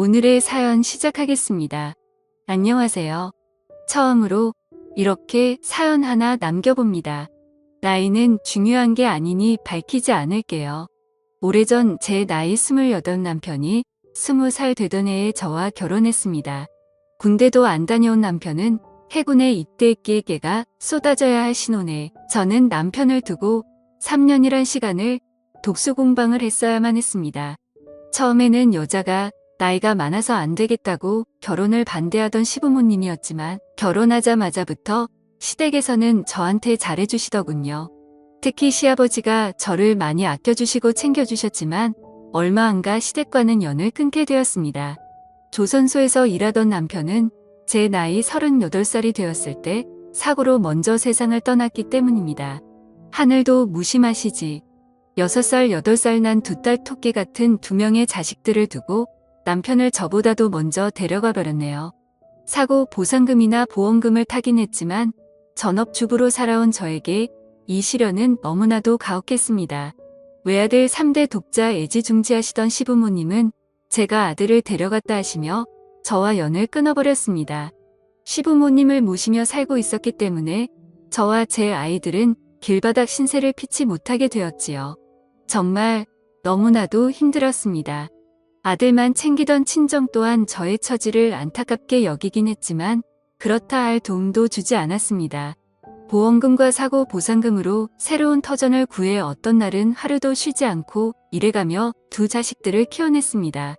오늘의 사연 시작하겠습니다. 안녕하세요. 처음으로 이렇게 사연 하나 남겨봅니다. 나이는 중요한 게 아니니 밝히지 않을게요. 오래전 제 나이 28 남편이 20살 되던 해에 저와 결혼했습니다. 군대도 안 다녀온 남편은 해군에 입대했기에 깨가 쏟아져야 할 신혼에 저는 남편을 두고 3년이란 시간을 독수공방을 했어야만 했습니다. 처음에는 여자가 나이가 많아서 안 되겠다고 결혼을 반대하던 시부모님이었지만 결혼하자마자부터 시댁에서는 저한테 잘해주시더군요. 특히 시아버지가 저를 많이 아껴주시고 챙겨주셨지만 얼마 안 가 시댁과는 연을 끊게 되었습니다. 조선소에서 일하던 남편은 제 나이 38살이 되었을 때 사고로 먼저 세상을 떠났기 때문입니다. 하늘도 무심하시지. 6살, 8살 난 두 딸 토끼 같은 2명의 자식들을 두고 남편을 저보다도 먼저 데려가 버렸네요. 사고 보상금이나 보험금을 타긴 했지만 전업주부로 살아온 저에게 이 시련은 너무나도 가혹했습니다. 외아들 3대 독자 애지중지하시던 시부모님은 제가 아들을 데려갔다 하시며 저와 연을 끊어버렸습니다. 시부모님을 모시며 살고 있었기 때문에 저와 제 아이들은 길바닥 신세를 피치 못하게 되었지요. 정말 너무나도 힘들었습니다. 아들만 챙기던 친정 또한 저의 처지를 안타깝게 여기긴 했지만 그렇다 할 도움도 주지 않았습니다. 보험금과 사고 보상금으로 새로운 터전을 구해 어떤 날은 하루도 쉬지 않고 일해가며 두 자식들을 키워냈습니다.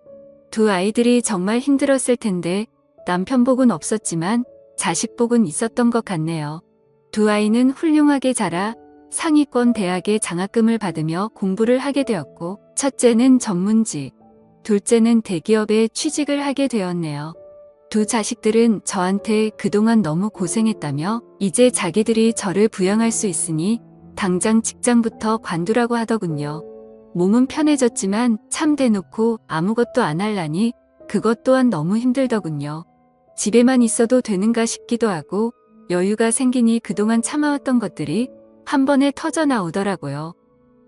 두 아이들이 정말 힘들었을 텐데 남편 복은 없었지만 자식 복은 있었던 것 같네요. 두 아이는 훌륭하게 자라 상위권 대학의 장학금을 받으며 공부를 하게 되었고 첫째는 전문직, 둘째는 대기업에 취직을 하게 되었네요. 두 자식들은 저한테 그동안 너무 고생했다며 이제 자기들이 저를 부양할 수 있으니 당장 직장부터 관두라고 하더군요. 몸은 편해졌지만 참 대놓고 아무것도 안 할라니 그것 또한 너무 힘들더군요. 집에만 있어도 되는가 싶기도 하고 여유가 생기니 그동안 참아왔던 것들이 한 번에 터져 나오더라고요.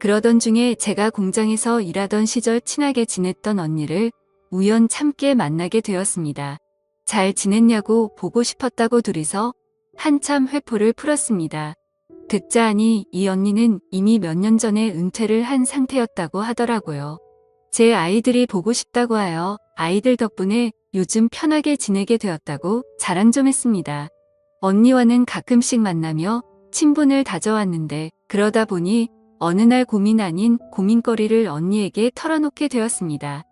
그러던 중에 제가 공장에서 일하던 시절 친하게 지냈던 언니를 우연찮게 만나게 되었습니다. 잘 지냈냐고 보고 싶었다고 둘이서 한참 회포를 풀었습니다. 듣자 하니 이 언니는 이미 몇 년 전에 은퇴를 한 상태였다고 하더라고요. 제 아이들이 보고 싶다고 하여 아이들 덕분에 요즘 편하게 지내게 되었다고 자랑 좀 했습니다. 언니와는 가끔씩 만나며 친분을 다져왔는데 그러다 보니 어느 날 고민 아닌 고민거리를 언니에게 털어놓게 되었습니다.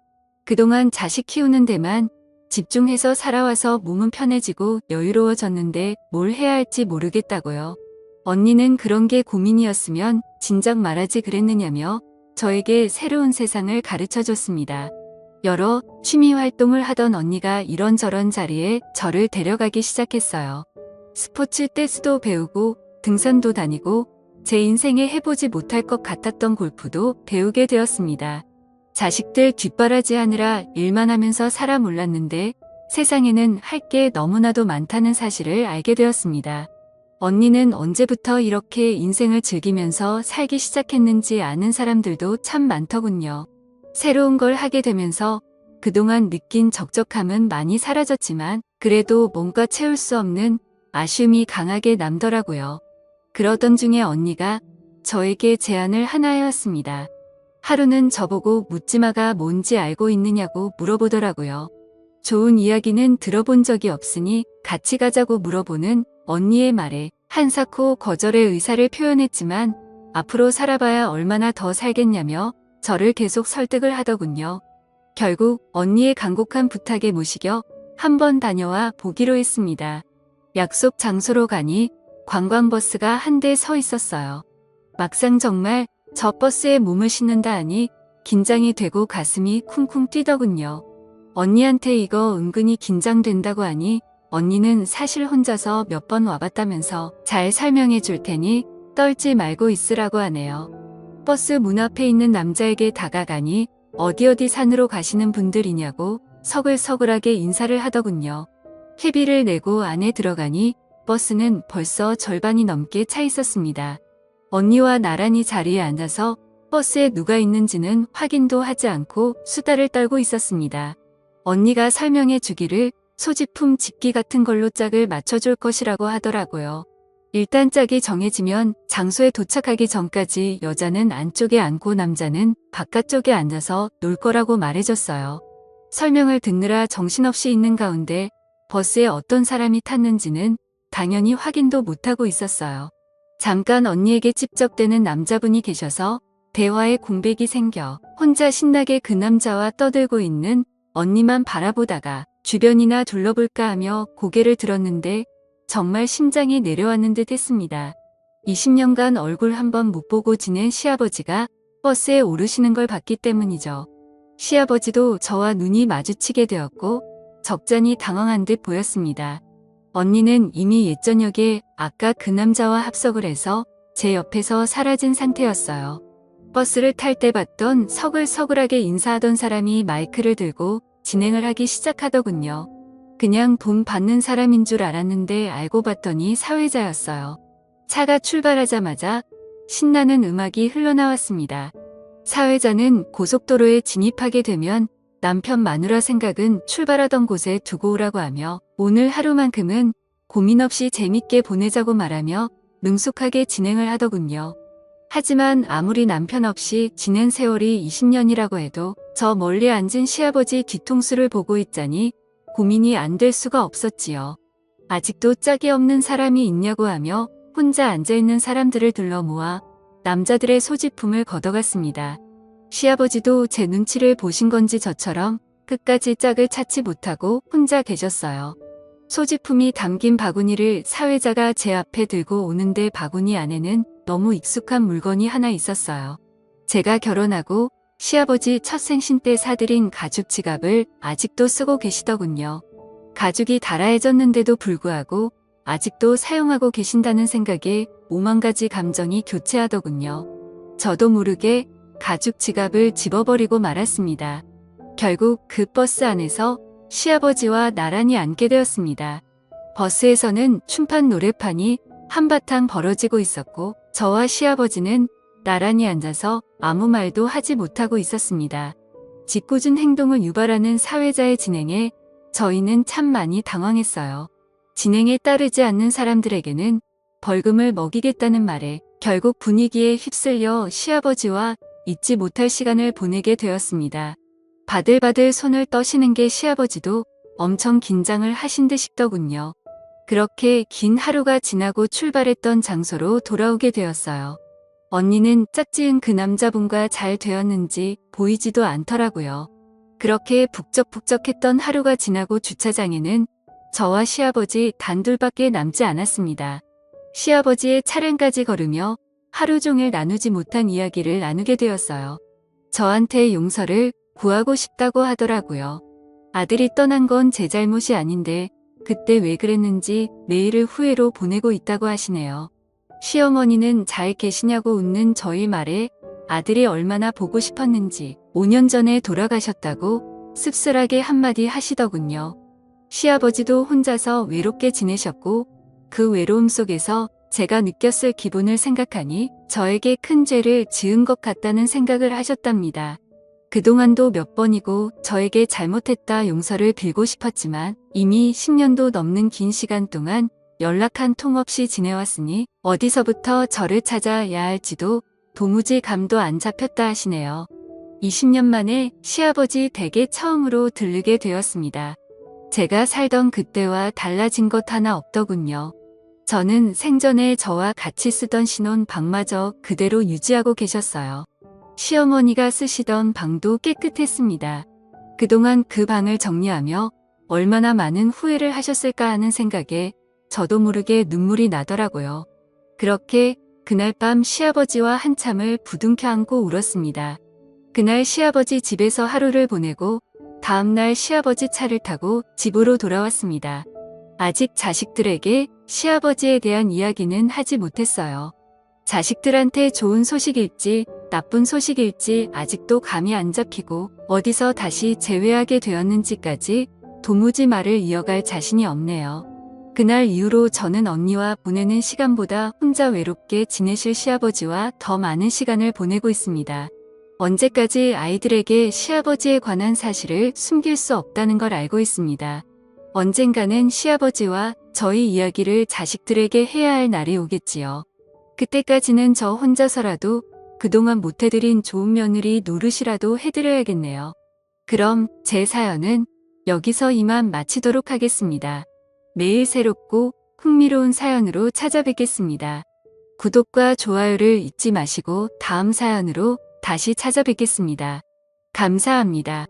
그동안 자식 키우는 데만 집중해서 살아와서 몸은 편해지고 여유로워졌는데 뭘 해야 할지 모르겠다고요. 언니는 그런 게 고민이었으면 진작 말하지 그랬느냐며 저에게 새로운 세상을 가르쳐줬습니다. 여러 취미 활동을 하던 언니가 이런저런 자리에 저를 데려가기 시작했어요. 스포츠 댄스도 배우고 등산도 다니고 제 인생에 해보지 못할 것 같았던 골프도 배우게 되었습니다. 자식들 뒷바라지하느라 일만 하면서 살아 몰랐는데 세상에는 할 게 너무나도 많다는 사실을 알게 되었습니다. 언니는 언제부터 이렇게 인생을 즐기면서 살기 시작했는지 아는 사람들도 참 많더군요. 새로운 걸 하게 되면서 그동안 느낀 적적함은 많이 사라졌지만 그래도 뭔가 채울 수 없는 아쉬움이 강하게 남더라고요. 그러던 중에 언니가 저에게 제안을 하나 해왔습니다. 하루는 저보고 묻지마가 뭔지 알고 있느냐고 물어보더라고요. 좋은 이야기는 들어본 적이 없으니 같이 가자고 물어보는 언니의 말에 한사코 거절의 의사를 표현했지만 앞으로 살아봐야 얼마나 더 살겠냐며 저를 계속 설득을 하더군요. 결국 언니의 간곡한 부탁에 모시겨 한번 다녀와 보기로 했습니다. 약속 장소로 가니 관광버스가 한 대 서 있었어요. 막상 정말 저 버스에 몸을 싣는다 하니 긴장이 되고 가슴이 쿵쿵 뛰더군요. 언니한테 이거 은근히 긴장된다고 하니 언니는 사실 혼자서 몇 번 와봤다면서 잘 설명해 줄 테니 떨지 말고 있으라고 하네요. 버스 문 앞에 있는 남자에게 다가가니 어디 산으로 가시는 분들이냐고 서글서글하게 인사를 하더군요. 회비를 내고 안에 들어가니 버스는 벌써 절반이 넘게 차 있었습니다. 언니와 나란히 자리에 앉아서 버스에 누가 있는지는 확인도 하지 않고 수다를 떨고 있었습니다. 언니가 설명해 주기를 소지품 집기 같은 걸로 짝을 맞춰줄 것이라고 하더라고요. 일단 짝이 정해지면 장소에 도착하기 전까지 여자는 안쪽에 앉고 남자는 바깥쪽에 앉아서 놀 거라고 말해줬어요. 설명을 듣느라 정신없이 있는 가운데 버스에 어떤 사람이 탔는지는 당연히 확인도 못하고 있었어요. 잠깐 언니에게 찝적대는 남자분이 계셔서 대화에 공백이 생겨 혼자 신나게 그 남자와 떠들고 있는 언니만 바라보다가 주변이나 둘러볼까 하며 고개를 들었는데 정말 심장이 내려앉는 듯 했습니다. 20년간 얼굴 한번 못 보고 지낸 시아버지가 버스에 오르시는 걸 봤기 때문이죠. 시아버지도 저와 눈이 마주치게 되었고 적잖이 당황한 듯 보였습니다. 언니는 이미 옛저녁에 아까 그 남자와 합석을 해서 제 옆에서 사라진 상태였어요. 버스를 탈 때 봤던 서글서글하게 인사하던 사람이 마이크를 들고 진행을 하기 시작하더군요. 그냥 돈 받는 사람인 줄 알았는데 알고 봤더니 사회자였어요. 차가 출발하자마자 신나는 음악이 흘러나왔습니다. 사회자는 고속도로에 진입하게 되면 남편 마누라 생각은 출발하던 곳에 두고 오라고 하며 오늘 하루만큼은 고민 없이 재밌게 보내자고 말하며 능숙하게 진행을 하더군요. 하지만 아무리 남편 없이 지낸 세월이 20년이라고 해도 저 멀리 앉은 시아버지 뒤통수를 보고 있자니 고민이 안 될 수가 없었지요. 아직도 짝이 없는 사람이 있냐고 하며 혼자 앉아있는 사람들을 둘러 모아 남자들의 소지품을 걷어갔습니다. 시아버지도 제 눈치를 보신 건지 저처럼 끝까지 짝을 찾지 못하고 혼자 계셨어요. 소지품이 담긴 바구니를 사회자가 제 앞에 들고 오는데 바구니 안에는 너무 익숙한 물건이 하나 있었어요. 제가 결혼하고 시아버지 첫 생신 때 사들인 가죽 지갑을 아직도 쓰고 계시더군요. 가죽이 달아해졌는데도 불구하고 아직도 사용하고 계신다는 생각에 오만 가지 감정이 교체하더군요. 저도 모르게 가죽 지갑을 집어버리고 말았습니다. 결국 그 버스 안에서 시아버지와 나란히 앉게 되었습니다. 버스에서는 춤판 노래판이 한바탕 벌어지고 있었고 저와 시아버지는 나란히 앉아서 아무 말도 하지 못하고 있었습니다. 짓궂은 행동을 유발하는 사회자의 진행에 저희는 참 많이 당황했어요. 진행에 따르지 않는 사람들에게는 벌금을 먹이겠다는 말에 결국 분위기에 휩쓸려 시아버지와 잊지 못할 시간을 보내게 되었습니다. 바들바들 손을 떠시는 게 시아버지도 엄청 긴장을 하신 듯 싶더군요. 그렇게 긴 하루가 지나고 출발했던 장소로 돌아오게 되었어요. 언니는 짝지은 그 남자분과 잘 되었는지 보이지도 않더라고요. 그렇게 북적북적했던 하루가 지나고 주차장에는 저와 시아버지 단둘밖에 남지 않았습니다. 시아버지의 차량까지 걸으며 하루 종일 나누지 못한 이야기를 나누게 되었어요. 저한테 용서를 구하고 싶다고 하더라고요. 아들이 떠난 건 제 잘못이 아닌데 그때 왜 그랬는지 매일을 후회로 보내고 있다고 하시네요. 시어머니는 잘 계시냐고 웃는 저희 말에 아들이 얼마나 보고 싶었는지 5년 전에 돌아가셨다고 씁쓸하게 한마디 하시더군요. 시아버지도 혼자서 외롭게 지내셨고 그 외로움 속에서 제가 느꼈을 기분을 생각하니 저에게 큰 죄를 지은 것 같다는 생각을 하셨답니다. 그동안도 몇 번이고 저에게 잘못했다 용서를 빌고 싶었지만 이미 10년도 넘는 긴 시간 동안 연락 한 통 없이 지내왔으니 어디서부터 저를 찾아야 할지도 도무지 감도 안 잡혔다 하시네요. 20년 만에 시아버지 댁에 처음으로 들르게 되었습니다. 제가 살던 그때와 달라진 것 하나 없더군요. 저는 생전에 저와 같이 쓰던 신혼 방마저 그대로 유지하고 계셨어요. 시어머니가 쓰시던 방도 깨끗했습니다. 그동안 그 방을 정리하며 얼마나 많은 후회를 하셨을까 하는 생각에 저도 모르게 눈물이 나더라고요. 그렇게 그날 밤 시아버지와 한참을 부둥켜 안고 울었습니다. 그날 시아버지 집에서 하루를 보내고 다음날 시아버지 차를 타고 집으로 돌아왔습니다. 아직 자식들에게 시아버지에 대한 이야기는 하지 못했어요. 자식들한테 좋은 소식일지 나쁜 소식일지 아직도 감이 안 잡히고 어디서 다시 재회하게 되었는지까지 도무지 말을 이어갈 자신이 없네요. 그날 이후로 저는 언니와 보내는 시간보다 혼자 외롭게 지내실 시아버지와 더 많은 시간을 보내고 있습니다. 언제까지 아이들에게 시아버지에 관한 사실을 숨길 수 없다는 걸 알고 있습니다. 언젠가는 시아버지와 저희 이야기를 자식들에게 해야 할 날이 오겠지요. 그때까지는 저 혼자서라도 그동안 못해드린 좋은 며느리 노릇이라도 해드려야겠네요. 그럼 제 사연은 여기서 이만 마치도록 하겠습니다. 매일 새롭고 흥미로운 사연으로 찾아뵙겠습니다. 구독과 좋아요를 잊지 마시고 다음 사연으로 다시 찾아뵙겠습니다. 감사합니다.